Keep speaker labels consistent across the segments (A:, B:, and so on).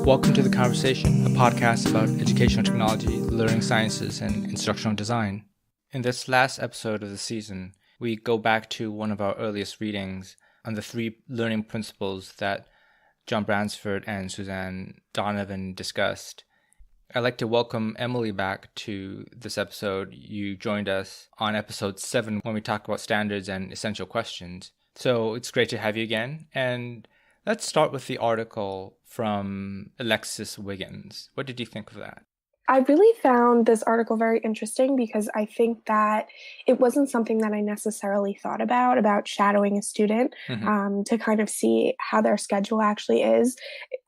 A: Welcome to The Conversation, a podcast about educational technology, learning sciences, and instructional design. In this last episode of the season, we go back to one of our earliest readings on the 3 learning principles that John Bransford and Suzanne Donovan discussed. I'd like to welcome Emily back to this episode. You joined us on episode 7 when we talked about standards and essential questions. So it's great to have you again. And let's start with the article from Alexis Wiggins. What did you think of that?
B: I really found this article very interesting because I think that it wasn't something that I necessarily thought about shadowing a student to kind of see how their schedule actually is.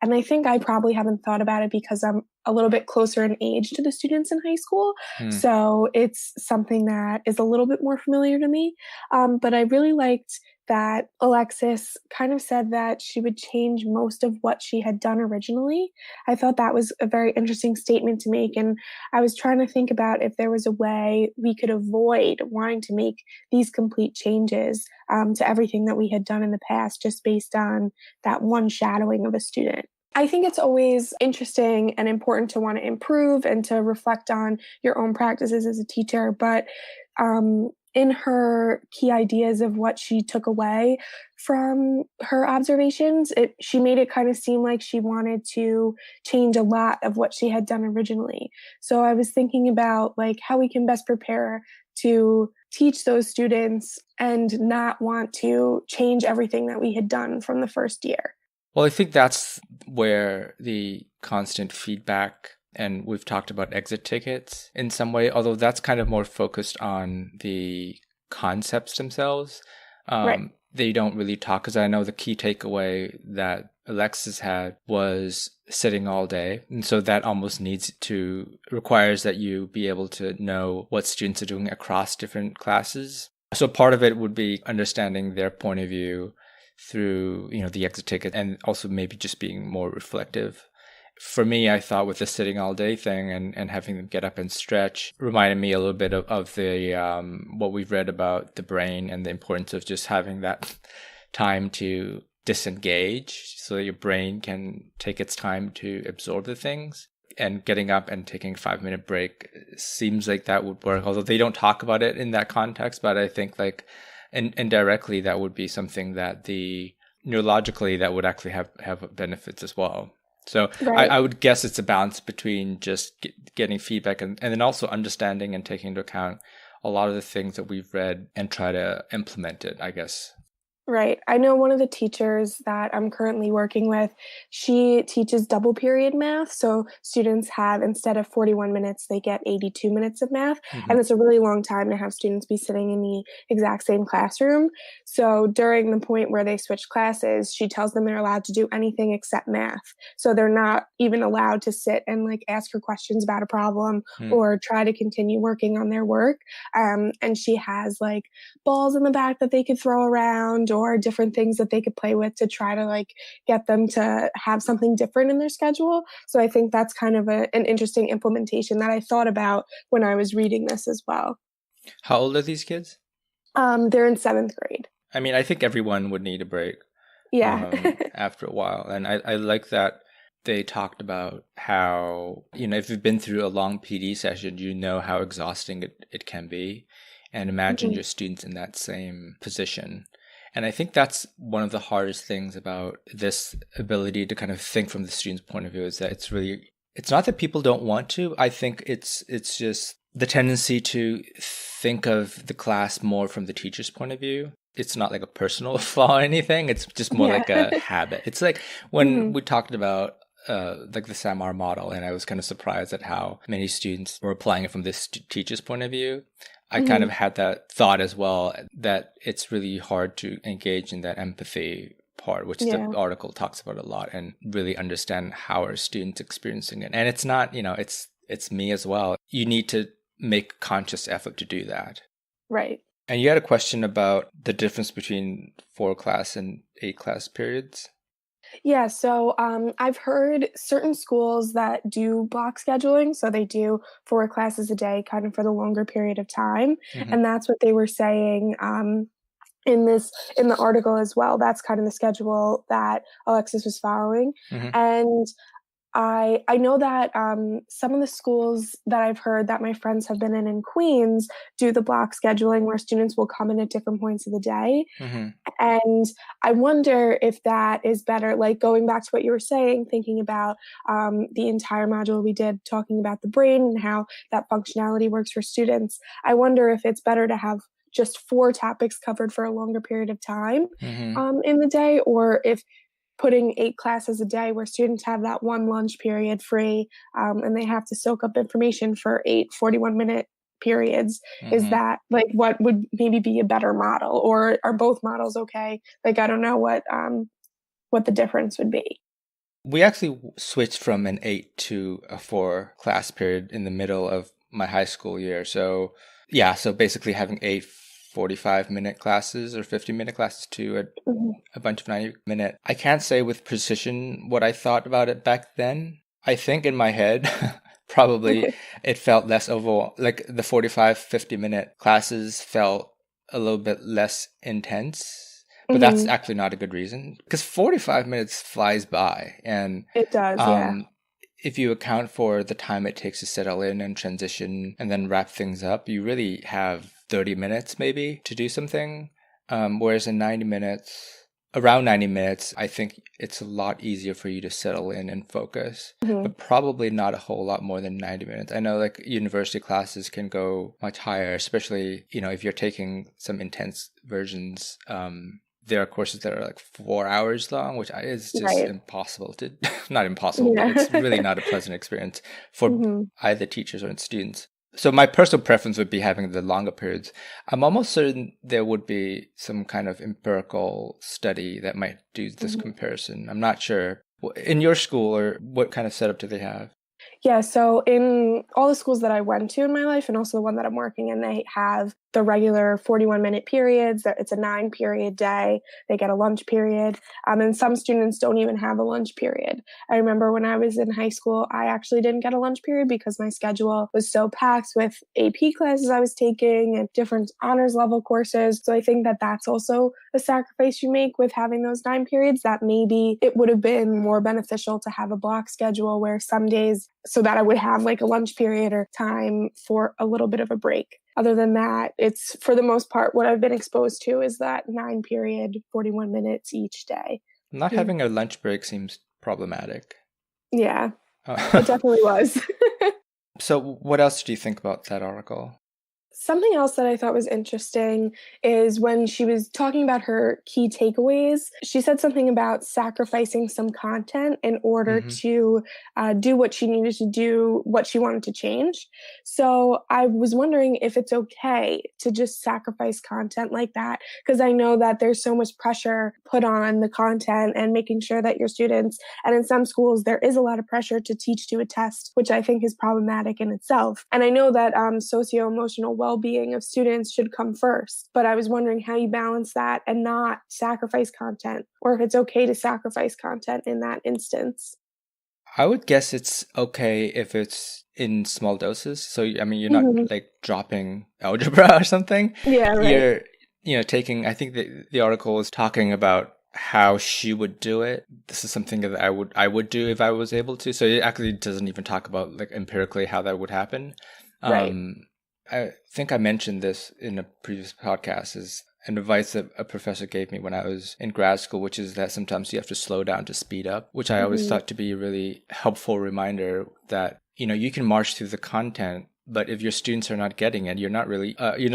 B: And I think I probably haven't thought about it because I'm a little bit closer in age to the students in high school. So it's something that is a little bit more familiar to me. But I really liked that Alexis kind of said that she would change most of what she had done originally. I thought that was a very interesting statement to make. And I was trying to think about if there was a way we could avoid wanting to make these complete changes to everything that we had done in the past, just based on that one shadowing of a student. I think it's always interesting and important to want to improve and to reflect on your own practices as a teacher. But in her key ideas of what she took away from her observations, she made it kind of seem like she wanted to change a lot of what she had done originally. So I was thinking about like how we can best prepare to teach those students and not want to change everything that we had done from the first year.
A: Well, I think that's where the constant feedback, and we've talked about exit tickets in some way, although that's kind of more focused on the concepts themselves.
B: Right.
A: They don't really talk, because I know the key takeaway that Alexis had was sitting all day. And so that almost requires that you be able to know what students are doing across different classes. So part of it would be understanding their point of view through, the exit ticket, and also maybe just being more reflective. For me, I thought with the sitting all day thing and having them get up and stretch reminded me a little bit of the what we've read about the brain and the importance of just having that time to disengage so that your brain can take its time to absorb the things. And getting up and taking a 5-minute break seems like that would work, although they don't talk about it in that context. But I think indirectly that would be something that neurologically that would actually have benefits as well. So right. I would guess it's a balance between just getting feedback and then also understanding and taking into account a lot of the things that we've read and try to implement it, I guess.
B: Right. I know one of the teachers that I'm currently working with, she teaches double period math. So students have, instead of 41 minutes, they get 82 minutes of math. And it's a really long time to have students be sitting in the exact same classroom. So during the point where they switch classes, she tells them they're allowed to do anything except math. So they're not even allowed to sit and ask her questions about a problem or try to continue working on their work. And she has balls in the back that they could throw around, or different things that they could play with to try to get them to have something different in their schedule. So I think that's kind of an interesting implementation that I thought about when I was reading this as well.
A: How old are these kids?
B: They're in 7th grade.
A: I mean, I think everyone would need a break.
B: Yeah.
A: After a while. And I like that they talked about how, if you've been through a long PD session, you know how exhausting it can be. And imagine your students in that same position. And I think that's one of the hardest things about this ability to kind of think from the student's point of view, is that it's not that people don't want to. I think it's just the tendency to think of the class more from the teacher's point of view. It's not like a personal flaw or anything. It's just more like a habit. It's like when we talked about the SAMR model, and I was kind of surprised at how many students were applying it from this teacher's point of view. I kind of had that thought as well, that it's really hard to engage in that empathy part, which the article talks about a lot, and really understand how our students experiencing it. And it's not, it's me as well. You need to make conscious effort to do that.
B: Right.
A: And you had a question about the difference between 4-class and 8-class periods.
B: Yeah, so I've heard certain schools that do block scheduling, so they do 4 classes a day kind of for the longer period of time. And that's what they were saying in the article as well. That's kind of the schedule that Alexis was following. And I know that some of the schools that I've heard that my friends have been in Queens do the block scheduling where students will come in at different points of the day.
A: Mm-hmm.
B: And I wonder if that is better, like going back to what you were saying, thinking about the entire module we did talking about the brain and how that functionality works for students. I wonder if it's better to have just 4 topics covered for a longer period of time
A: Mm-hmm.
B: in the day, or if putting 8 classes a day where students have that one lunch period free and they have to soak up information for 8 41-minute periods. Is
A: Mm-hmm.
B: that like what would maybe be a better model, or are both models okay? Like I don't know what the difference would be.
A: We actually switched from an 8 to a 4 class period in the middle of my high school year. So yeah, so basically having 8 45-minute classes or 50-minute classes to
B: Mhm.
A: a bunch of 90-minute. I can't say with precision what I thought about it back then. I think in my head, probably it felt less overall, like the 45, 50-minute classes felt a little bit less intense. But that's
B: Mhm.
A: actually not a good reason because 45 minutes flies by. And
B: It does, yeah.
A: um, if you account for the time it takes to settle in and transition and then wrap things up, you really have 30 minutes maybe to do something. Whereas in 90 minutes, around 90 minutes, I think it's a lot easier for you to settle in and focus,
B: Mhm.
A: but probably not a whole lot more than 90 minutes. I know like university classes can go much higher, especially, if you're taking some intense versions. There are courses that are like 4 hours long, which is just
B: Right.
A: impossible to, not impossible, but
B: Yeah.
A: it's really not a pleasant experience for
B: Mhm.
A: either teachers or students. So my personal preference would be having the longer periods. I'm almost certain there would be some kind of empirical study that might do this
B: Mhm.
A: comparison. I'm not sure. In your school, or what kind of setup do they have?
B: Yeah, so in all the schools that I went to in my life and also the one that I'm working in, they have the regular 41-minute periods. It's a 9-period day. They get a lunch period. And some students don't even have a lunch period. I remember when I was in high school, I actually didn't get a lunch period because my schedule was so packed with AP classes I was taking and different honors level courses. So I think that that's also a sacrifice you make with having those 9 periods, that maybe it would have been more beneficial to have a block schedule where some days, so that I would have like a lunch period or time for a little bit of a break. Other than that, it's for the most part what I've been exposed to is that 9-period, 41 minutes each day.
A: Not
B: Mm.
A: having a lunch break seems problematic.
B: Yeah, it
A: Uh,
B: definitely was.
A: so what else do you think about that article?
B: Something else that I thought was interesting is when she was talking about her key takeaways, she said something about sacrificing some content in order
A: Mm-hmm.
B: to do what she needed to do, what she wanted to change. So I was wondering if it's okay to just sacrifice content like that, because I know that there's so much pressure put on the content and making sure that your students, and in some schools, there is a lot of pressure to teach to a test, which I think is problematic in itself. And I know that socio-emotional well-being of students should come first, but I was wondering how you balance that and not sacrifice content, or if it's okay to sacrifice content in that instance.
A: I would guess it's okay if it's in small doses. So, I mean, you're not
B: Mhm.
A: like dropping algebra or something.
B: Yeah, right.
A: You're, taking, I think the article is talking about how she would do it. This is something that I would do if I was able to. So it actually doesn't even talk about like empirically how that would happen.
B: Right.
A: Um, I think I mentioned this in a previous podcast is an advice that a professor gave me when I was in grad school, which is that sometimes you have to slow down to speed up, which I always
B: Mhm.
A: thought to be a really helpful reminder that, you can march through the content, but if your students are not getting it,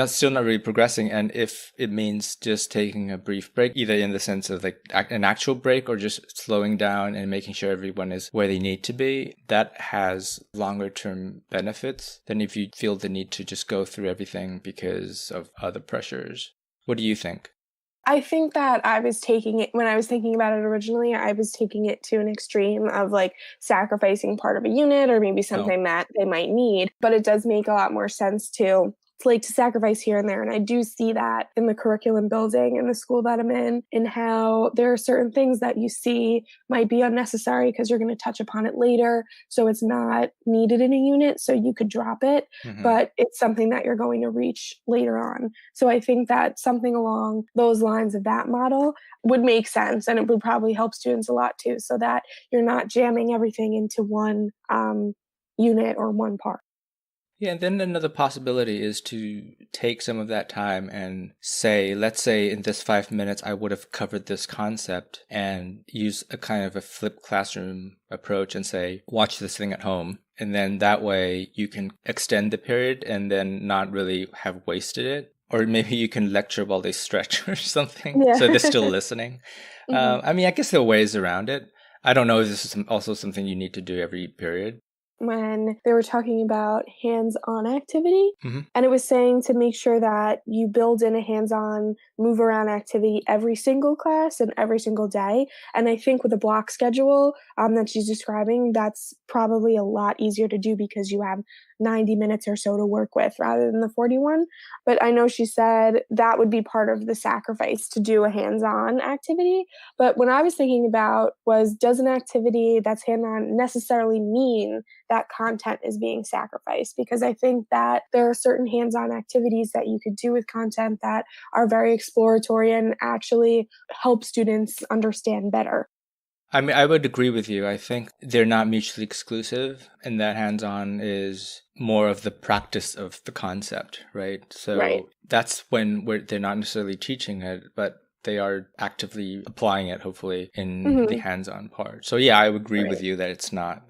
A: still not really progressing. And if it means just taking a brief break, either in the sense of like an actual break or just slowing down and making sure everyone is where they need to be, that has longer term benefits than if you feel the need to just go through everything because of other pressures. What do you think?
B: I think that I was taking it when I was thinking about it originally, I was taking it to an extreme of like sacrificing part of a unit or maybe
A: Oh,
B: something that they might need. But it does make a lot more sense to like to sacrifice here and there. And I do see that in the curriculum building in the school that I'm in how there are certain things that you see might be unnecessary because you're going to touch upon it later. So it's not needed in a unit. So you could drop it, but it's something that you're going to reach later on. So I think that something along those lines of that model would make sense. And it would probably help students a lot too, so that you're not jamming everything into one unit or one part.
A: Yeah, and then another possibility is to take some of that time and say, let's say in this 5 minutes, I would have covered this concept, and use a kind of a flipped classroom approach and say, watch this thing at home. And then that way you can extend the period and then not really have wasted it. Or maybe you can lecture while they stretch or something. Yeah. So they're still listening. I mean, I guess there are ways around it. I don't know if this is also something you need to do every period.
B: When they were talking about hands-on activity, and it was saying to make sure that you build in a hands-on move around activity every single class and every single day. And I think with a block schedule that she's describing, that's probably a lot easier to do because you have 90 minutes or so to work with rather than the 41. But I know she said that would be part of the sacrifice to do a hands-on activity. But what I was thinking about was, does an activity that's hands-on necessarily mean that content is being sacrificed? Because I think that there are certain hands-on activities that you could do with content that are very exploratory and actually help students understand better.
A: I mean, I would agree with you. I think they're not mutually exclusive, and that hands-on is more of the practice of the concept, right? So that's when they're not necessarily teaching it, but they are actively applying it, hopefully, in the hands-on part. So yeah, I would agree with you that it's not,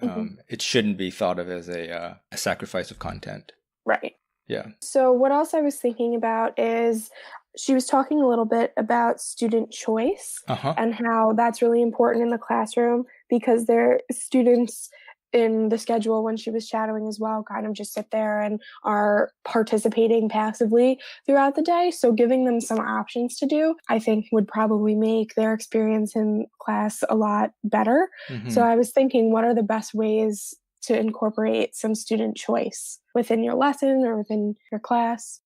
A: it shouldn't be thought of as a sacrifice of content.
B: Right.
A: Yeah.
B: So what else I was thinking about is, she was talking a little bit about student choice and how that's really important in the classroom, because their students in the schedule when she was shadowing as well kind of just sit there and are participating passively throughout the day. So giving them some options to do, I think, would probably make their experience in class a lot better. So I was thinking, what are the best ways to incorporate some student choice within your lesson or within your class?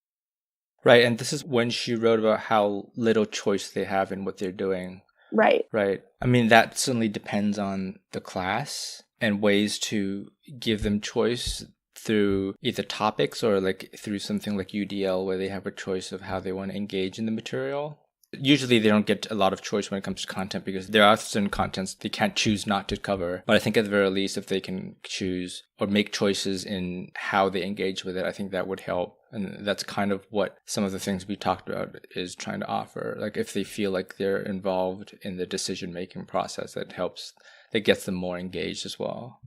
A: Right, and this is when she wrote about how little choice they have in what they're doing.
B: Right.
A: Right. I mean, that certainly depends on the class and ways to give them choice through either topics or like through something like UDL, where they have a choice of how they want to engage in the material. Usually they don't get a lot of choice when it comes to content, because there are certain contents they can't choose not to cover. But I think at the very least, if they can choose or make choices in how they engage with it, I think that would help. And that's kind of what some of the things we talked about is trying to offer. Like if they feel like they're involved in the decision-making process, that helps, that gets them more engaged as well.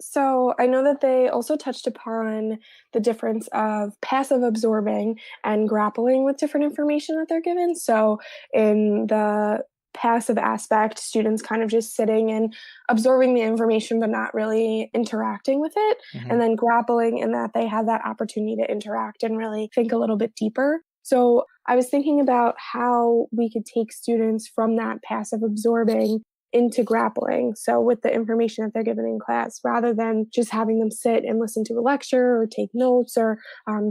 B: So I know that they also touched upon the difference of passive absorbing and grappling with different information that they're given. So in the passive aspect, students kind of just sitting and absorbing the information but not really interacting with it. And then grappling in that they have that opportunity to interact and really think a little bit deeper. So I was thinking about how we could take students from that passive absorbing into grappling. So with the information that they're given in class, rather than just having them sit and listen to a lecture or take notes or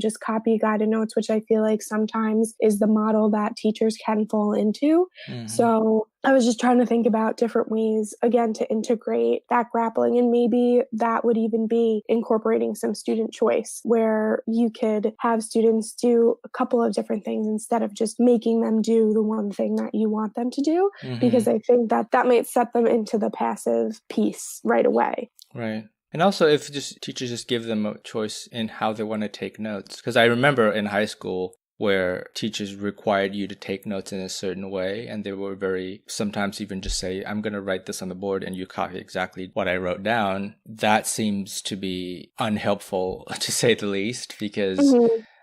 B: just copy guided notes, which I feel like sometimes is the model that teachers can fall into. So I was just trying to think about different ways, again, to integrate that grappling. And maybe that would even be incorporating some student choice, where you could have students do a couple of different things instead of just making them do the one thing that you want them to do. Because I think that that might set them into the passive piece right away.
A: Right. And also if just teachers just give them a choice in how they want to take notes. Because I remember in high school where teachers required you to take notes in a certain way, and they were very, sometimes even just say, I'm going to write this on the board and you copy exactly what I wrote down. That seems to be unhelpful, to say the least, because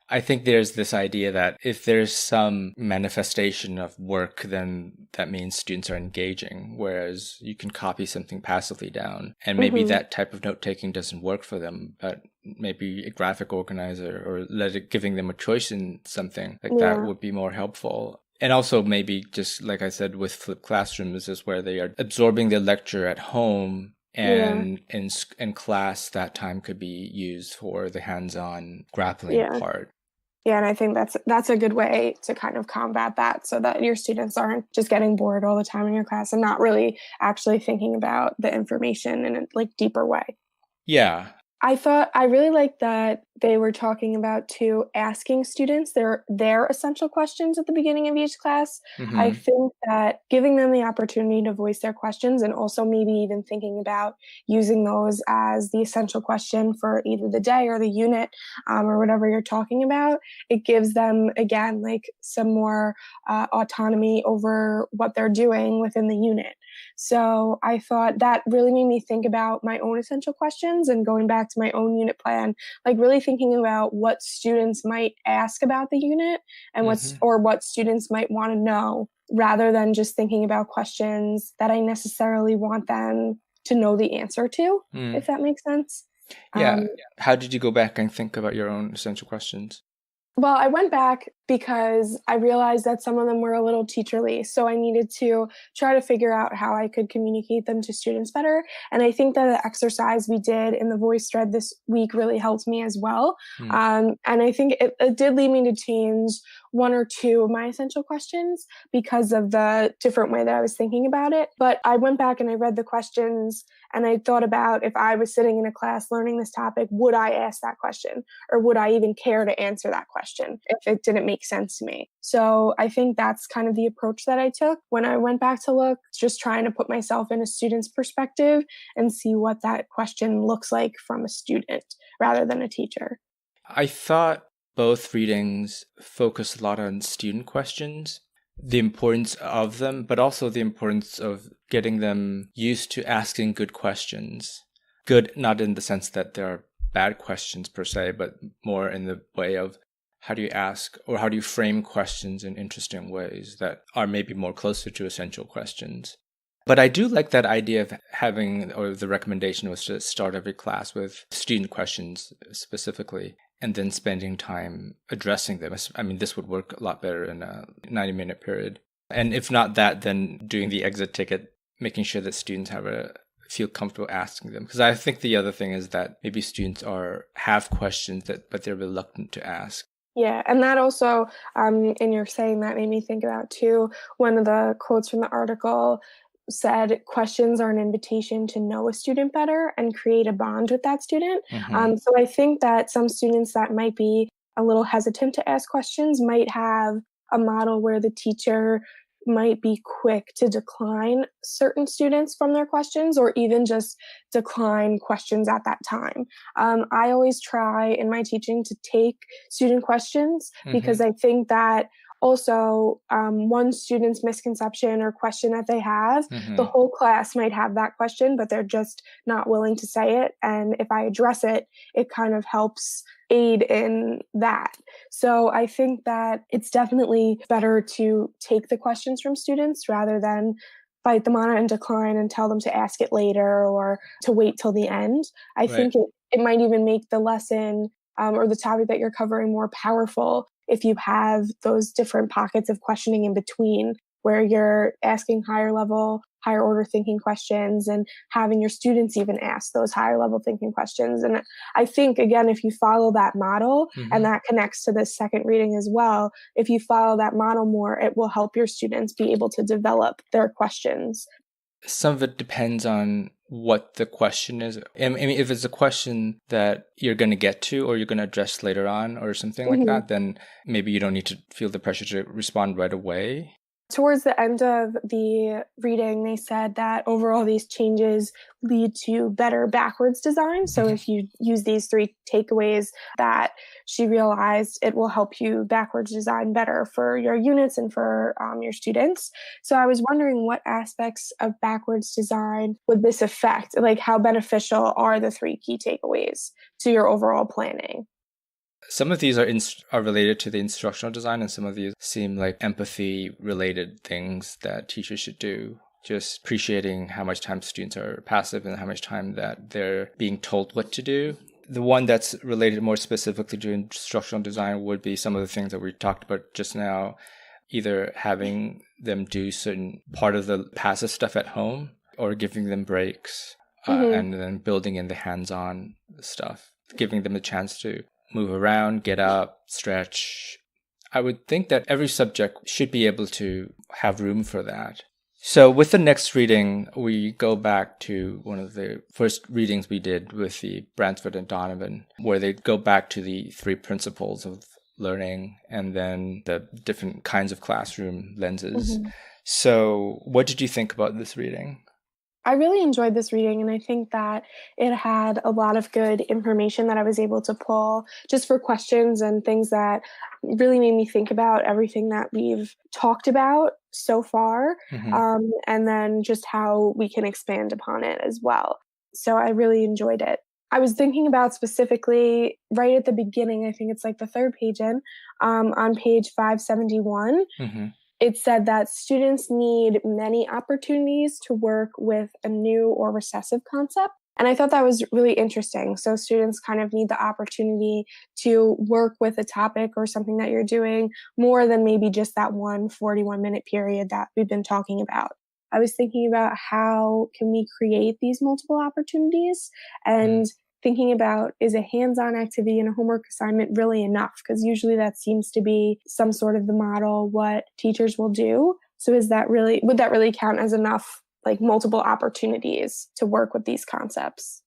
A: I think there's this idea that if there's some manifestation of work, then that means students are engaging, whereas you can copy something passively down. And maybe that type of note-taking doesn't work for them, but maybe a graphic organizer or giving them a choice in something like that would be more helpful. And also maybe just like I said with flipped classrooms is where they are absorbing the lecture at home. And in class, that time could be used for the hands-on grappling part.
B: Yeah, and I think that's a good way to kind of combat that so that your students aren't just getting bored all the time in your class and not really actually thinking about the information in a like deeper way.
A: Yeah.
B: I thought I really liked that they were talking about too asking students their essential questions at the beginning of each class. I
A: Mm-hmm.
B: think that giving them the opportunity to voice their questions and also maybe even thinking about using those as the essential question for either the day or the unit or whatever you're talking about, it gives them again like some more autonomy over what they're doing within the unit. So I thought that really made me think about my own essential questions and going back to my own unit plan, like really thinking about what students might ask about the unit and
A: Mm-hmm.
B: what students might want to know rather than just thinking about questions that I necessarily want them to know the answer to,
A: Mm.
B: if that makes sense.
A: Yeah.
B: Um,
A: How did you go back and think about your own essential questions?
B: Well, I went back because I realized that some of them were a little teacherly. So I needed to try to figure out how I could communicate them to students better. And I think that the exercise we did in the voice thread this week really helped me as well.
A: Mm.
B: And I think it did lead me to change one or two of my essential questions because of the different way that I was thinking about it. But I went back and I read the questions and I thought about if I was sitting in a class learning this topic, would I ask that question? Or would I even care to answer that question if it didn't make sense to me? So I think that's kind of the approach that I took when I went back to look, just trying to put myself in a student's perspective and see what that question looks like from a student rather than a teacher.
A: I thought both readings focused a lot on student questions, the importance of them, but also the importance of getting them used to asking good questions. Good, not in the sense that there are bad questions per se, but more in the way of how do you ask or how do you frame questions in interesting ways that are maybe more closer to essential questions. But I do like that idea of having, or the recommendation was to start every class with student questions specifically, and then spending time addressing them. I mean, this would work a lot better in a 90-minute period. And if not that, then doing the exit ticket, making sure that students feel comfortable asking them. Because I think the other thing is that maybe students have questions but they're reluctant to ask.
B: Yeah, and that also, and you're saying that made me think about too, one of the quotes from the article said questions are an invitation to know a student better and create a bond with that student.
A: Mm-hmm.
B: So I think that some students that might be a little hesitant to ask questions might have a model where the teacher might be quick to decline certain students from their questions or even just decline questions at that time. I always try in my teaching to take student questions because I think that also one student's misconception or question that they have, the
A: Mm-hmm.
B: whole class might have that question, but they're just not willing to say it. And if I address it, it kind of helps aid in that. So I think that it's definitely better to take the questions from students rather than bite them on it and decline and tell them to ask it later or to wait till the end. I
A: Right.
B: think it might even make the lesson or the topic that you're covering more powerful if you have those different pockets of questioning in between where you're asking higher order thinking questions and having your students even ask those higher level thinking questions. And I think, again, if you follow that model,
A: Mm-hmm.
B: and that connects to this second reading as well, if you follow that model more, it will help your students be able to develop their questions.
A: Some of it depends on what the question is. I mean, if it's a question that you're going to get to or you're going to address later on or something like
B: Mhm.
A: that, then maybe you don't need to feel the pressure to respond right away.
B: Towards the end of the reading, they said that overall these changes lead to better backwards design. So if you use these three takeaways that she realized, it will help you backwards design better for your units and for your students. So I was wondering what aspects of backwards design would this affect? Like how beneficial are the three key takeaways to your overall planning?
A: Some of these are related to the instructional design, and some of these seem like empathy-related things that teachers should do. Just appreciating how much time students are passive and how much time that they're being told what to do. The one that's related more specifically to instructional design would be some of the things that we talked about just now, either having them do certain part of the passive stuff at home or giving them breaks,
B: Mm-hmm.
A: and then building in the hands-on stuff, giving them a chance to move around, get up, stretch. I would think that every subject should be able to have room for that. So with the next reading, we go back to one of the first readings we did with the Bransford and Donovan, where they go back to the 3 principles of learning and then the different kinds of classroom lenses. Mm-hmm. So what did you think about this reading?
B: I really enjoyed this reading, and I think that it had a lot of good information that I was able to pull just for questions and things that really made me think about everything that we've talked about so far, mm-hmm. And then just how we can expand upon it as well. So I really enjoyed it. I was thinking about specifically right at the beginning, I think it's like the third page on page 571, mm-hmm. It said that students need many opportunities to work with a new or recessive concept. And I thought that was really interesting. So students kind of need the opportunity to work with a topic or something that you're doing more than maybe just that 41-minute period that we've been talking about. I was thinking about how can we create these multiple opportunities and thinking about, is a hands-on activity and a homework assignment really enough? Because usually that seems to be some sort of the model, what teachers will do. So would that really count as enough, like multiple opportunities to work with these concepts?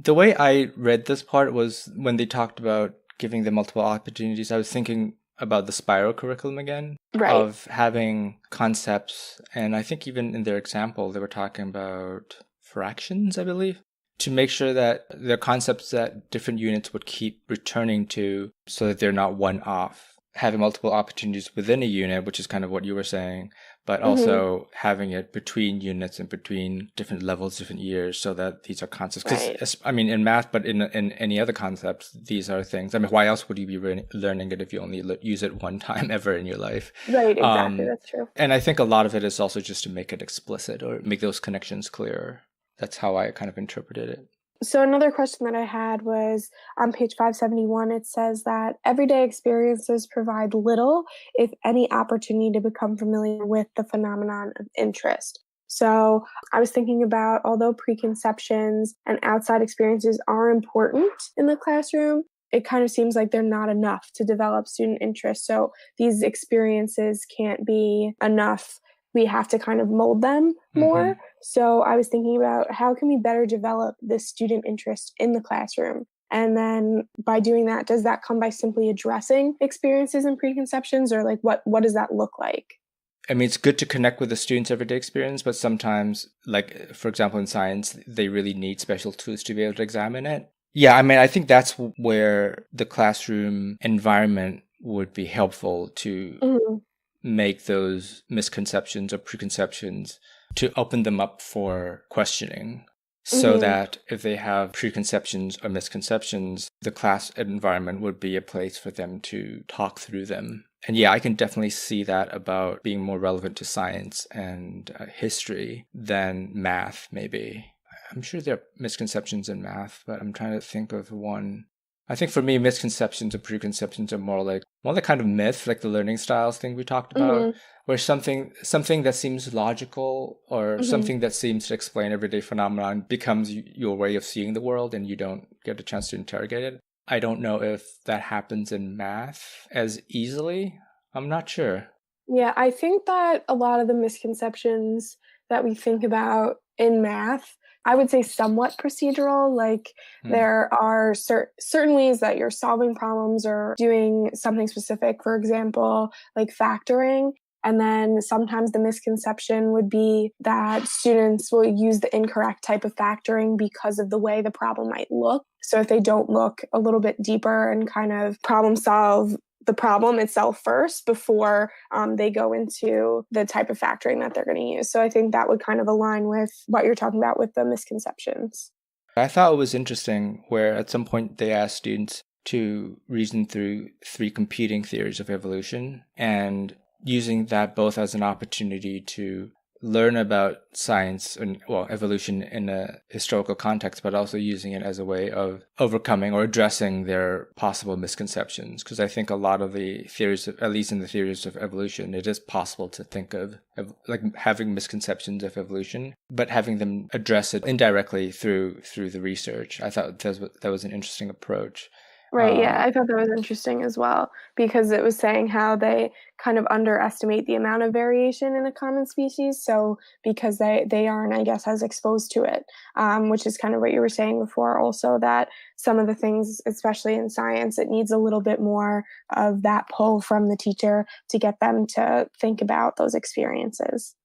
A: The way I read this part was when they talked about giving them multiple opportunities, I was thinking about the spiral curriculum again, right, of having concepts. And I think even in their example, they were talking about fractions, I believe, to make sure that the concepts that different units would keep returning to so that they're not one-off. Having multiple opportunities within a unit, which is kind of what you were saying, but also having it between units and between different levels, different years, so that these are concepts. Because, right. I mean, in math, but in any other concepts, these are things. I mean, why else would you be learning it if you only use it one time ever in your life?
B: Right, exactly. That's true.
A: And I think a lot of it is also just to make it explicit or make those connections clearer. That's how I kind of interpreted it.
B: So another question that I had was on page 571, it says that everyday experiences provide little, if any, opportunity to become familiar with the phenomenon of interest. So I was thinking about, although preconceptions and outside experiences are important in the classroom, it kind of seems like they're not enough to develop student interest. So these experiences can't be enough. We have to kind of mold them more. Mm-hmm. So I was thinking about how can we better develop this student interest in the classroom? And then by doing that, does that come by simply addressing experiences and preconceptions, or like what does that look like?
A: I mean, it's good to connect with the students' everyday experience, but sometimes, like, for example, in science, they really need special tools to be able to examine it. Yeah, I mean, I think that's where the classroom environment would be helpful to make those misconceptions or preconceptions, to open them up for questioning, so that if they have preconceptions or misconceptions, the class environment would be a place for them to talk through them. And yeah, I can definitely see that about being more relevant to science and history than math, maybe. I'm sure there are misconceptions in math, but I'm trying to think of one. I think for me, misconceptions or preconceptions are more like kind of myth, like the learning styles thing we talked about, where something that seems logical or something that seems to explain everyday phenomenon becomes your way of seeing the world, and you don't get a chance to interrogate it. I don't know if that happens in math as easily. I'm not sure.
B: Yeah, I think that a lot of the misconceptions that we think about in math, I would say somewhat procedural. Like there are certain ways that you're solving problems or doing something specific, for example, like factoring. And then sometimes the misconception would be that students will use the incorrect type of factoring because of the way the problem might look. So if they don't look a little bit deeper and kind of problem solve the problem itself first before they go into the type of factoring that they're going to use. So I think that would kind of align with what you're talking about with the misconceptions.
A: I thought it was interesting where at some point they asked students to reason through 3 competing theories of evolution, and using that both as an opportunity to learn about science and, evolution in a historical context, but also using it as a way of overcoming or addressing their possible misconceptions. Because I think a lot of the theories, at least in the theories of evolution, it is possible to think of like having misconceptions of evolution, but having them address it indirectly through the research. I thought that was an interesting approach.
B: Right, yeah, I thought that was interesting as well because it was saying how they kind of underestimate the amount of variation in a common species. So because they aren't, I guess, as exposed to it, which is kind of what you were saying before. Also, that some of the things, especially in science, it needs a little bit more of that pull from the teacher to get them to think about those experiences.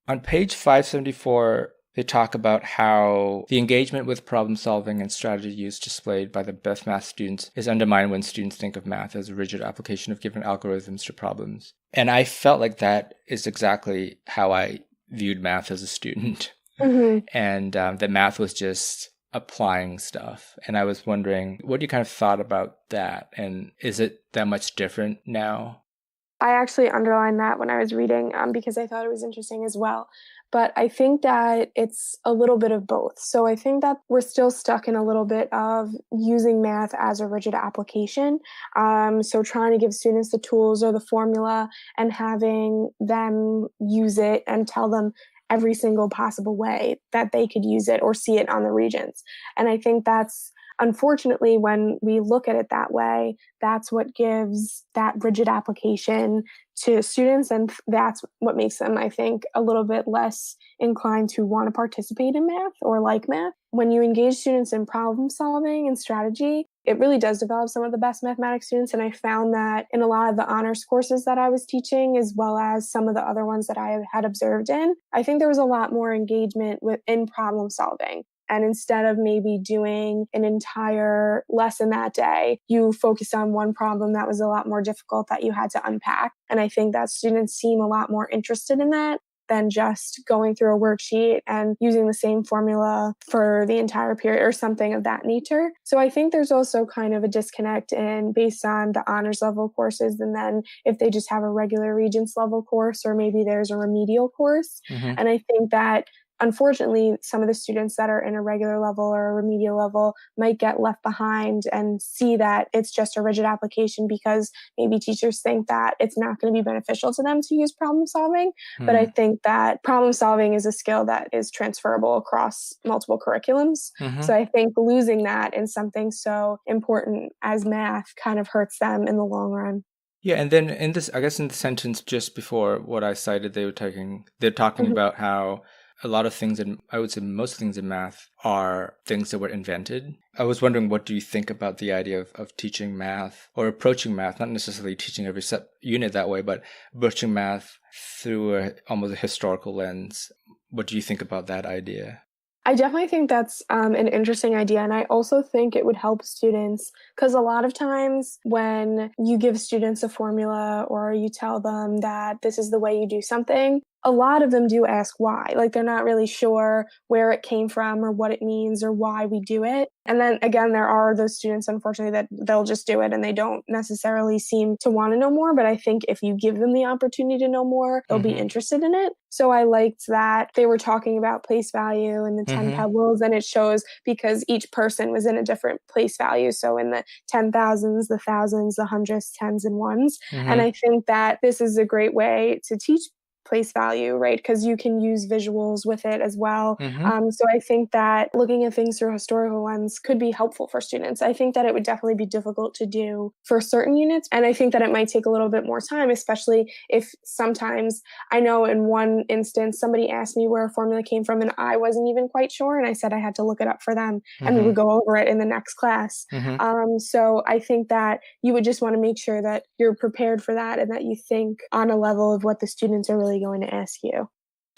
A: On page 574, they talk about how the engagement with problem solving and strategy use displayed by the best math students is undermined when students think of math as a rigid application of given algorithms to problems. And I felt like that is exactly how I viewed math as a student.
B: Mm-hmm.
A: And that math was just applying stuff. And I was wondering, what you kind of thought about that? And is it that much different now?
B: I actually underlined that when I was reading because I thought it was interesting as well. But I think that it's a little bit of both. So I think that we're still stuck in a little bit of using math as a rigid application. So trying to give students the tools or the formula and having them use it and tell them every single possible way that they could use it or see it on the regions. And I think that's unfortunately, when we look at it that way, that's what gives that rigid application to students. And that's what makes them, I think, a little bit less inclined to want to participate in math or like math. When you engage students in problem solving and strategy, it really does develop some of the best mathematics students. And I found that in a lot of the honors courses that I was teaching, as well as some of the other ones that I had observed in, I think there was a lot more engagement in problem solving. And instead of maybe doing an entire lesson that day, you focused on one problem that was a lot more difficult that you had to unpack. And I think that students seem a lot more interested in that than just going through a worksheet and using the same formula for the entire period or something of that nature. So I think there's also kind of a disconnect in based on the honors level courses. And then if they just have a regular Regents level course, or maybe there's a remedial course. Mm-hmm. And I think that unfortunately, some of the students that are in a regular level or a remedial level might get left behind and see that it's just a rigid application because maybe teachers think that it's not going to be beneficial to them to use problem solving. But I think that problem solving is a skill that is transferable across multiple curriculums. So I think losing that in something so important as math kind of hurts them in the long run.
A: Yeah, and then in this, I guess in the sentence just before what I cited, they're talking about how a lot of things, and I would say most things in math are things that were invented. I was wondering, what do you think about the idea of teaching math or approaching math, not necessarily teaching every unit that way, but approaching math through almost a historical lens? What do you think about that idea?
B: I definitely think that's an interesting idea. And I also think it would help students because a lot of times when you give students a formula or you tell them that this is the way you do something, a lot of them do ask why. Like they're not really sure where it came from or what it means or why we do it. And then again, there are those students, unfortunately, that they'll just do it and they don't necessarily seem to want to know more. But I think if you give them the opportunity to know more, they'll be interested in it. So I liked that they were talking about place value and the 10 pebbles, and it shows because each person was in a different place value. So in the 10,000s, the thousands, the hundreds, tens, and ones. And I think that this is a great way to teach place value, right? Because you can use visuals with it as well. So I think that looking at things through a historical lens could be helpful for students. I think that it would definitely be difficult to do for certain units. And I think that it might take a little bit more time, especially if sometimes I know in one instance, somebody asked me where a formula came from and I wasn't even quite sure. And I said I had to look it up for them and we would go over it in the next class. So I think that you would just want to make sure that you're prepared for that and that you think on a level of what the students are really going to ask you.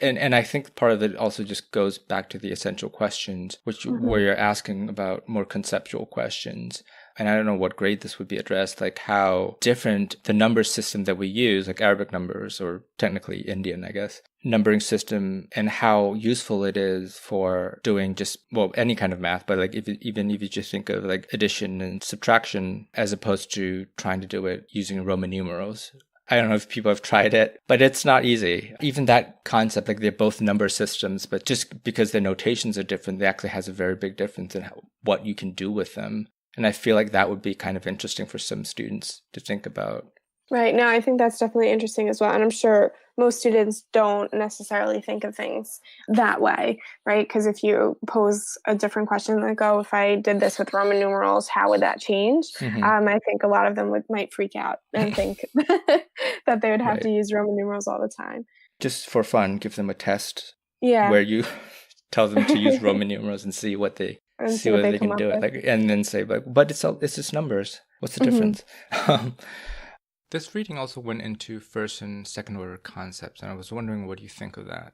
A: And I think part of it also just goes back to the essential questions, which where you're asking about more conceptual questions. And I don't know what grade this would be addressed, like how different the number system that we use, like Arabic numbers or technically Indian, I guess, numbering system, and how useful it is for doing just, well, any kind of math, but like even if you just think of like addition and subtraction as opposed to trying to do it using Roman numerals. I don't know if people have tried it, but it's not easy. Even that concept, like they're both number systems, but just because their notations are different, they actually has a very big difference in what you can do with them. And I feel like that would be kind of interesting for some students to think about.
B: Right. No, I think that's definitely interesting as well. And I'm sure most students don't necessarily think of things that way, right? Because if you pose a different question, like, oh, if I did this with Roman numerals, how would that change?
A: Hmm.
B: I think a lot of them might freak out and think that they would have to
A: Right.
B: use Roman numerals all the time.
A: Just for fun, give them a test
B: Yeah.
A: where you tell them to use Roman numerals and see what they
B: And
A: see
B: see what
A: whether
B: they
A: they
B: come
A: can
B: up
A: do it.
B: with.
A: Like, and then say like, but it's just numbers. What's the
B: Hmm.
A: difference? This reading also went into first and second order concepts, and I was wondering what you think of that.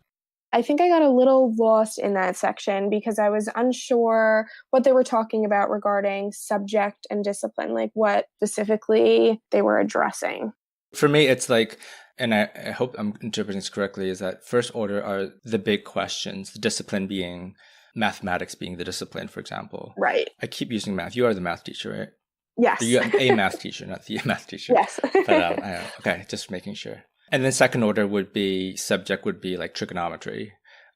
B: I think I got a little lost in that section because I was unsure what they were talking about regarding subject and discipline, like what specifically they were addressing.
A: For me, it's like, and I hope I'm interpreting this correctly, is that first order are the big questions, the discipline being mathematics being the discipline, for example.
B: Right.
A: I keep using math. You are the math teacher, right?
B: Yes.
A: You are a math teacher, not the math teacher.
B: Yes.
A: But okay, just making sure. And then second order would be subject would be like trigonometry.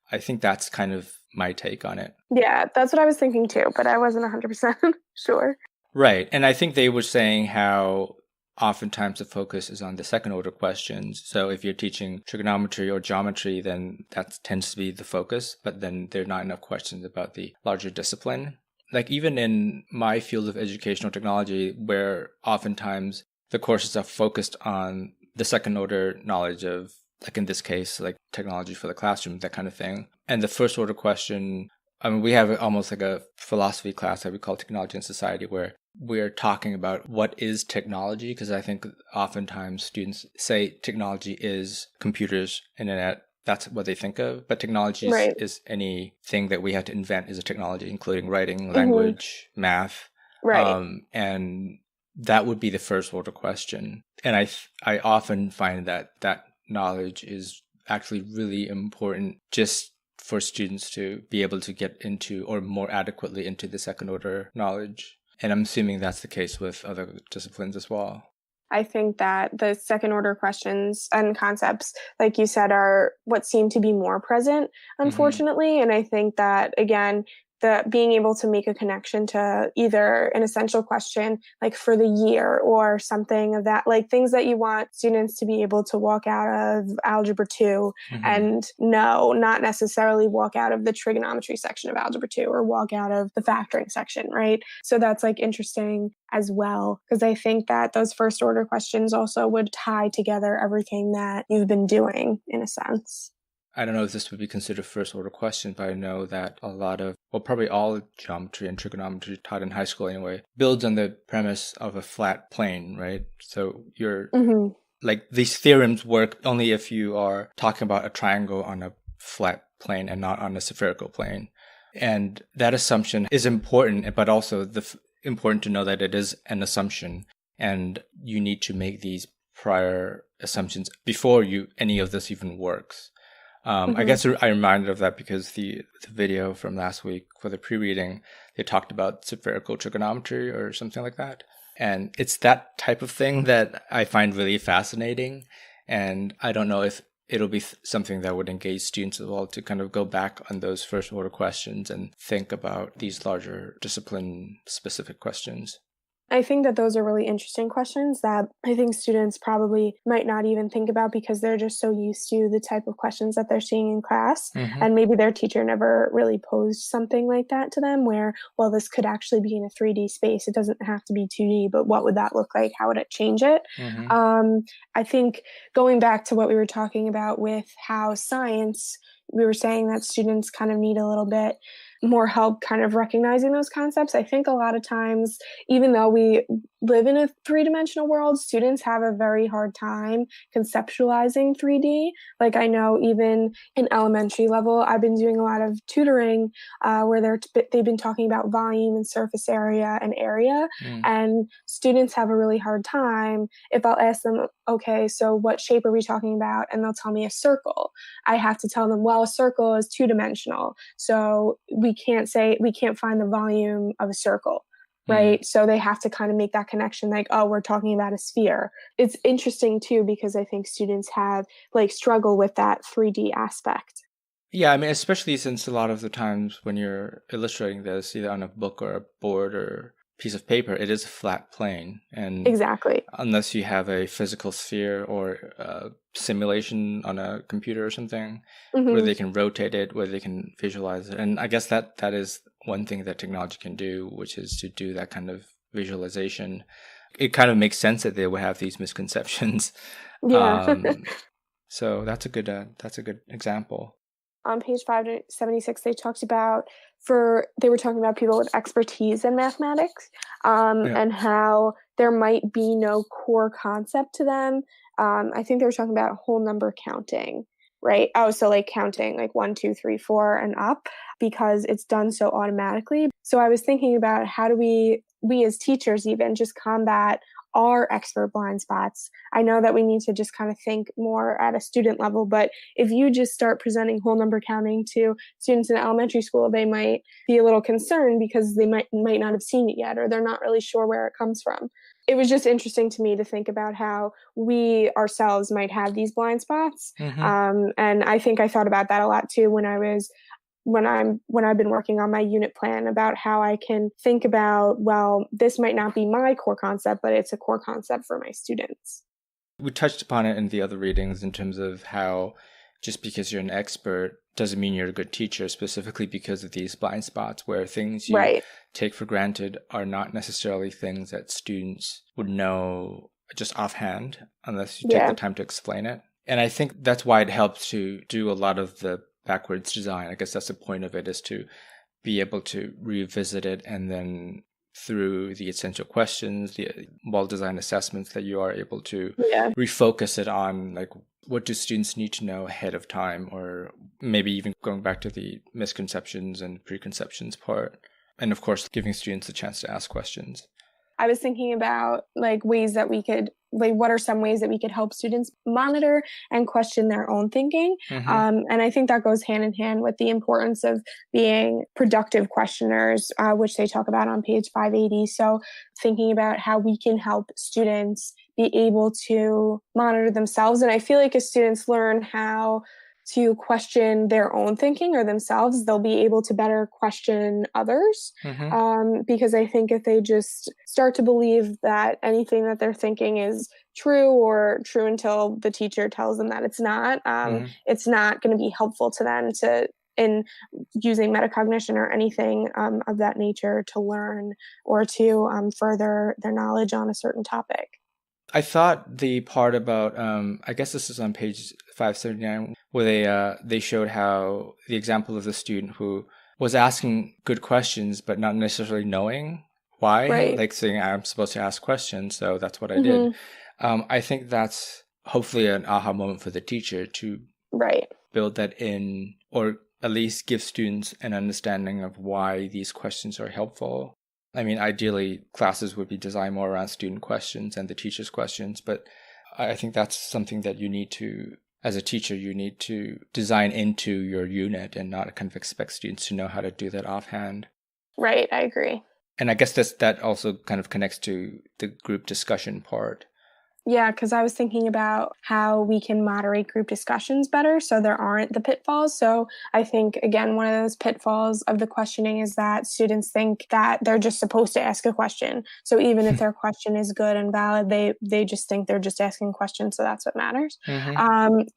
A: I think that's kind of my take on it.
B: Yeah, that's what I was thinking too, but I wasn't 100% sure.
A: Right. And I think they were saying how oftentimes the focus is on the second order questions. So if you're teaching trigonometry or geometry, then that tends to be the focus, but then there are not enough questions about the larger discipline. Like even in my field of educational technology, where oftentimes the courses are focused on the second order knowledge of, like in this case, like technology for the classroom, that kind of thing. And the first order question, I mean, we have almost like a philosophy class that we call Technology and Society, where we're talking about what is technology, because I think oftentimes students say technology is computers, internet. That's what they think of. But technology
B: Right.
A: is anything that we had to invent is a technology, including writing,
B: Hmm.
A: language, math.
B: Right.
A: And that would be the first order question. And I often find that that knowledge is actually really important just for students to be able to get into or more adequately into the second order knowledge. And I'm assuming that's the case with other disciplines as well.
B: I think that the second order questions and concepts, like you said, are what seem to be more present,
A: Mm-hmm.
B: unfortunately. And I think that, again, the being able to make a connection to either an essential question like for the year or something of that, like things that you want students to be able to walk out of algebra 2
A: Mm-hmm.
B: and know, not necessarily walk out of the trigonometry section of algebra 2 or walk out of the factoring section, right? So that's like interesting as well, because I think that those first order questions also would tie together everything that you've been doing in a sense.
A: I don't know if this would be considered first order question, but I know that a lot of, well, probably all geometry and trigonometry taught in high school anyway, builds on the premise of a flat plane, right? So you're
B: Hmm.
A: like, these theorems work only if you are talking about a triangle on a flat plane and not on a spherical plane. And that assumption is important, but also important to know that it is an assumption, and you need to make these prior assumptions before any of this even works. I
B: Hmm.
A: guess I reminded of that because the video from last week for the pre-reading, they talked about spherical trigonometry or something like that. And it's that type of thing that I find really fascinating. And I don't know if it'll be something that would engage students as well to kind of go back on those first order questions and think about these larger discipline specific questions.
B: I think that those are really interesting questions that I think students probably might not even think about because they're just so used to the type of questions that they're seeing in class.
A: Mm-hmm.
B: And maybe their teacher never really posed something like that to them where, well, this could actually be in a 3D space. It doesn't have to be 2D, but what would that look like? How would it change it?
A: Mm-hmm.
B: I think going back to what we were talking about with how science, we were saying that students kind of need a little bit more help kind of recognizing those concepts. I think a lot of times, even though we live in a three-dimensional world, students have a very hard time conceptualizing 3D. Like I know even in elementary level, I've been doing a lot of tutoring where they've been talking about volume and surface area and area.
A: Mm.
B: And students have a really hard time if I'll ask them, okay, so what shape are we talking about? And they'll tell me a circle. I have to tell them, well, a circle is two-dimensional. So we can't find the volume of a circle,
A: Mm.
B: right? So they have to kind of make that connection like, oh, we're talking about a sphere. It's interesting too because I think students have like struggle with that 3D aspect.
A: Yeah, I mean, especially since a lot of the times when you're illustrating this, either on a book or a board or piece of paper, it is a flat plane. And
B: exactly.
A: unless you have a physical sphere or a simulation on a computer or something where they can rotate it, where they can visualize it. And I guess that is one thing that technology can do, which is to do that kind of visualization. It kind of makes sense that they would have these misconceptions.
B: Yeah.
A: So that's a good example.
B: On page 576, they were talking about people with expertise in mathematics, and how there might be no core concept to them. I think they were talking about whole number counting, right? Oh, so like counting like 1, 2, 3, 4 and up, because it's done so automatically. So I was thinking about how do we as teachers even just combat our expert blind spots. I know that we need to just kind of think more at a student level, but if you just start presenting whole number counting to students in elementary school, they might be a little concerned because they might not have seen it yet, or they're not really sure where it comes from. It was just interesting to me to think about how we ourselves might have these blind spots. And I think I thought about that a lot too when I've been working on my unit plan, about how I can think about, well, this might not be my core concept, but it's a core concept for my students.
A: We touched upon it in the other readings in terms of how just because you're an expert doesn't mean you're a good teacher, specifically because of these blind spots where things you take for granted are not necessarily things that students would know just offhand unless you take the time to explain it. And I think that's why it helps to do a lot of the backwards design. I guess that's the point of it, is to be able to revisit it, and then through the essential questions, the well-designed assessments, that you are able to refocus it on, like, what do students need to know ahead of time, or maybe even going back to the misconceptions and preconceptions part. And of course, giving students a chance to ask questions.
B: I was thinking about ways that we could, what are some ways that we could help students monitor and question their own thinking? And I think that goes hand in hand with the importance of being productive questioners, which they talk about on page 580. So thinking about how we can help students be able to monitor themselves. And I feel like as students learn how to question their own thinking or themselves, they'll be able to better question others. Because I think if they just start to believe that anything that they're thinking is true, or true until the teacher tells them that it's not going to be helpful to them in using metacognition or anything of that nature to learn or to further their knowledge on a certain topic.
A: I thought the part about, I guess this is on page 579, where they showed how the example of the student who was asking good questions, but not necessarily knowing why, like saying, I'm supposed to ask questions, so that's what I did. I think that's hopefully an aha moment for the teacher to build that in, or at least give students an understanding of why these questions are helpful. I mean, ideally, classes would be designed more around student questions and the teacher's questions, but I think that's something that you need to, as a teacher, you need to design into your unit and not kind of expect students to know how to do that offhand.
B: Right, I agree.
A: And I guess that also kind of connects to the group discussion part.
B: Yeah, because I was thinking about how we can moderate group discussions better so there aren't the pitfalls. So I think, again, one of those pitfalls of the questioning is that students think that they're just supposed to ask a question. So even if their question is good and valid, they just think they're just asking questions, so that's what matters.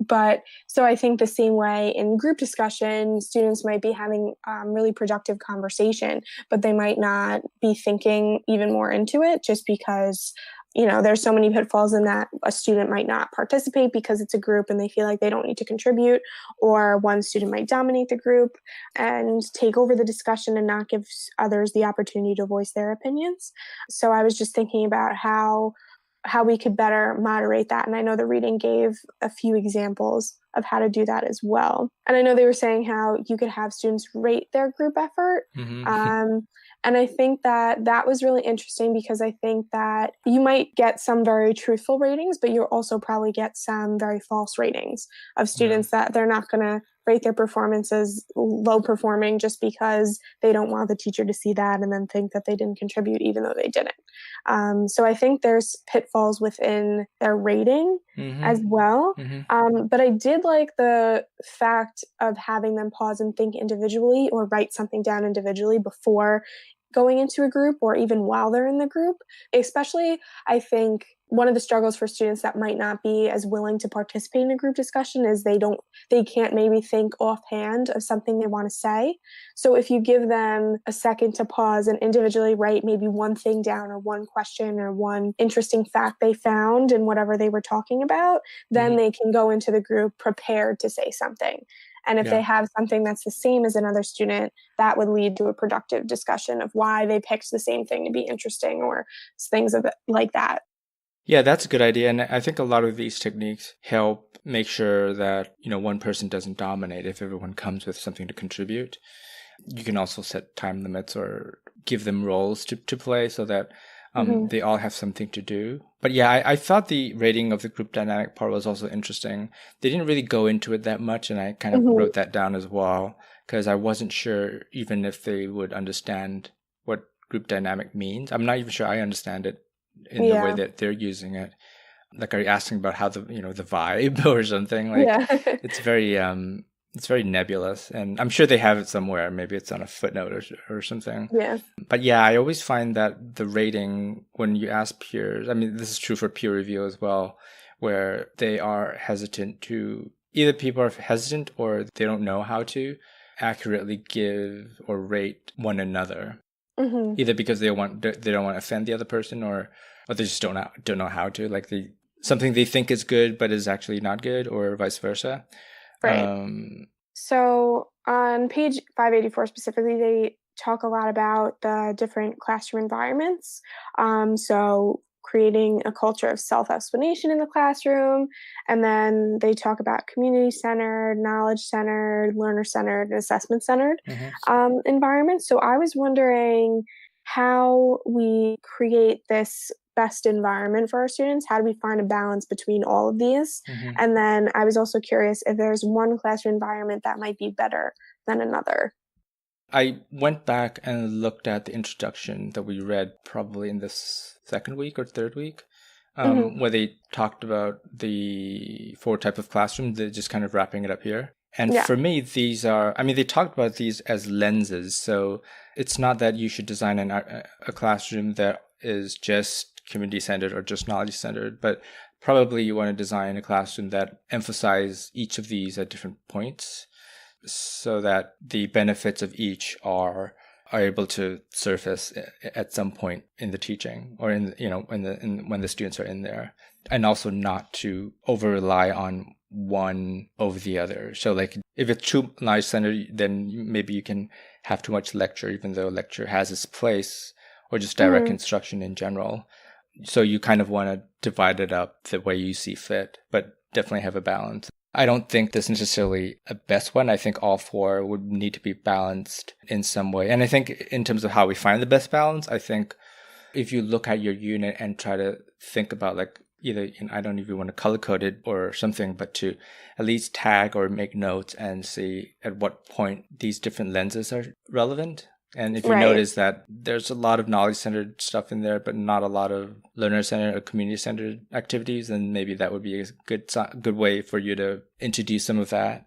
B: But so I think the same way in group discussion, students might be having really productive conversation, but they might not be thinking even more into it just because there's so many pitfalls in that a student might not participate because it's a group and they feel like they don't need to contribute, or one student might dominate the group and take over the discussion and not give others the opportunity to voice their opinions. So I was just thinking about how we could better moderate that. And I know the reading gave a few examples of how to do that as well. And I know they were saying how you could have students rate their group effort. And I think that was really interesting because I think that you might get some very truthful ratings, but you'll also probably get some very false ratings of students that they're not going to rate their performance as low performing just because they don't want the teacher to see that and then think that they didn't contribute even though they didn't. So I think there's pitfalls within their rating as well. But I did like the fact of having them pause and think individually or write something down individually before going into a group or even while they're in the group. Especially, I think one of the struggles for students that might not be as willing to participate in a group discussion is they can't maybe think offhand of something they want to say. So if you give them a second to pause and individually write maybe one thing down or one question or one interesting fact they found in whatever they were talking about, then they can go into the group prepared to say something. And if they have something that's the same as another student, that would lead to a productive discussion of why they picked the same thing to be interesting or things like that.
A: Yeah, that's a good idea. And I think a lot of these techniques help make sure that, one person doesn't dominate if everyone comes with something to contribute. You can also set time limits or give them roles to play so that they all have something to do. But yeah, I thought the rating of the group dynamic part was also interesting. They didn't really go into it that much, and I kind of wrote that down as well, because I wasn't sure even if they would understand what group dynamic means. I'm not even sure I understand it in the way that they're using it. Like, are you asking about how the vibe or something? Like, it's very nebulous, and I'm sure they have it somewhere. Maybe it's on a footnote or something.
B: Yeah.
A: But yeah, I always find that the rating, when you ask peers, I mean, this is true for peer review as well, where they are hesitant to, either people are hesitant or they don't know how to accurately give or rate one another. Either because they don't want to offend the other person, or they just don't know how to. Like, something they think is good but is actually not good, or vice versa.
B: Right. So on page 584 specifically, they talk a lot about the different classroom environments. So creating a culture of self-explanation in the classroom. And then they talk about community-centered, knowledge-centered, learner-centered, and assessment-centered environments. So I was wondering how we create this best environment for our students. How do we find a balance between all of these? And then I was also curious if there's one classroom environment that might be better than another.
A: I went back and looked at the introduction that we read probably in this second week or third week, where they talked about the 4 types of classrooms. They're just kind of wrapping it up here. And for me, these are, they talked about these as lenses. So it's not that you should design a classroom that is just community-centered or just knowledge-centered, but probably you want to design a classroom that emphasizes each of these at different points so that the benefits of each are able to surface at some point in the teaching or when the students are in there, and also not to over-rely on one over the other. So like if it's too knowledge-centered, then maybe you can have too much lecture, even though lecture has its place, or just direct instruction in general. So you kind of want to divide it up the way you see fit, but definitely have a balance. I don't think there's necessarily a best one. I think all 4 would need to be balanced in some way. And I think in terms of how we find the best balance, I think if you look at your unit and try to think about like either, I don't even want to color code it or something, but to at least tag or make notes and see at what point these different lenses are relevant. And if you notice that there's a lot of knowledge-centered stuff in there, but not a lot of learner-centered or community-centered activities, then maybe that would be a good way for you to introduce some of that.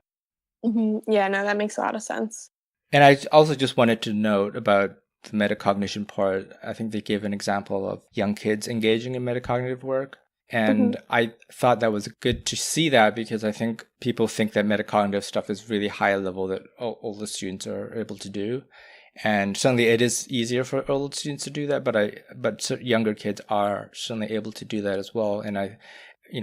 B: Yeah, no, that makes a lot of sense.
A: And I also just wanted to note about the metacognition part. I think they gave an example of young kids engaging in metacognitive work. And I thought that was good to see that, because I think people think that metacognitive stuff is really high level that all the students are able to do. And certainly it is easier for older students to do that, but younger kids are certainly able to do that as well. And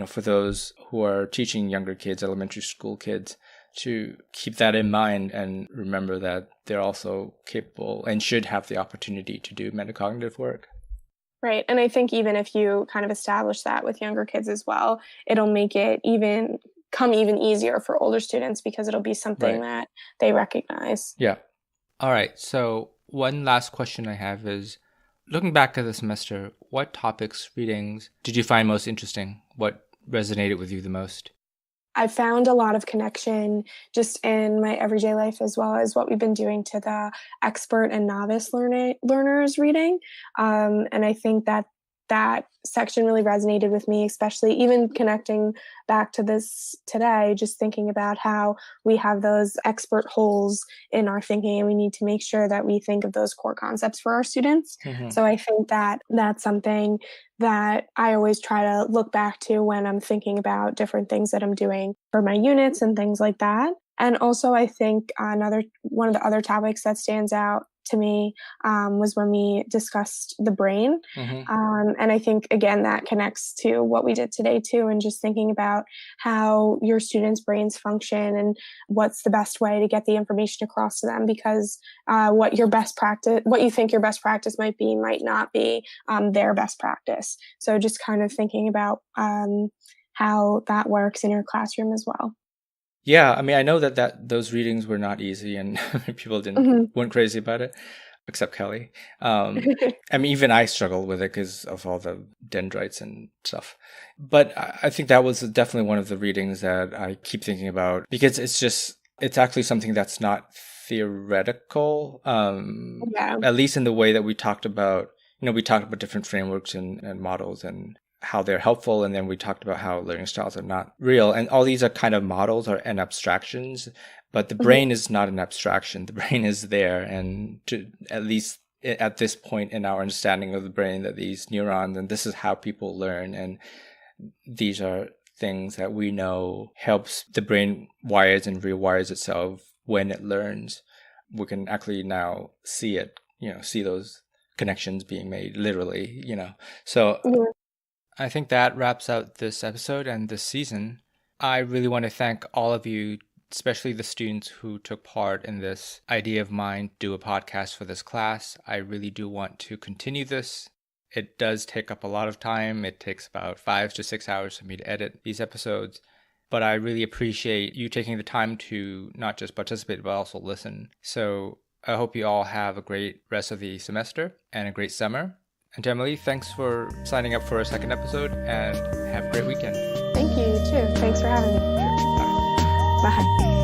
A: for those who are teaching younger kids, elementary school kids, to keep that in mind and remember that they're also capable and should have the opportunity to do metacognitive work.
B: Right. And I think even if you kind of establish that with younger kids as well, it'll make it even easier for older students, because it'll be something that they recognize.
A: Yeah. All right, so one last question I have is, looking back at the semester, what topics, readings did you find most interesting? What resonated with you the most?
B: I found a lot of connection just in my everyday life, as well as what we've been doing to the expert and novice learners reading. And I think that that section really resonated with me, especially even connecting back to this today, just thinking about how we have those expert holes in our thinking, and we need to make sure that we think of those core concepts for our students. So I think that that's something that I always try to look back to when I'm thinking about different things that I'm doing for my units and things like that. And also, I think one of the other topics that stands out to me was when we discussed the brain. And I think, again, that connects to what we did today, too, and just thinking about how your students' brains function and what's the best way to get the information across to them, because what you think your best practice might be might not be their best practice. So just kind of thinking about how that works in your classroom as well.
A: Yeah, I mean, I know that those readings were not easy, and people weren't crazy about it, except Kelly. I mean, even I struggled with it because of all the dendrites and stuff. But I think that was definitely one of the readings that I keep thinking about, because it's actually something that's not theoretical, at least in the way that we talked about. We talked about different frameworks and models and how they're helpful, and then we talked about how learning styles are not real, and all these are kind of models and abstractions, but the brain is not an abstraction. The brain is there, and at least at this point in our understanding of the brain, that these neurons, and this is how people learn, and these are things that we know helps the brain wires and rewires itself when it learns. We can actually now see it, see those connections being made literally, so I think that wraps out this episode and this season. I really want to thank all of you, especially the students who took part in this idea of mine, do a podcast for this class. I really do want to continue this. It does take up a lot of time. It takes about 5 to 6 hours for me to edit these episodes. But I really appreciate you taking the time to not just participate, but also listen. So I hope you all have a great rest of the semester and a great summer. And Emily, thanks for signing up for a second episode, and have a great weekend.
B: Thank you, too. Thanks for having me.
A: Sure. Bye.
B: Bye.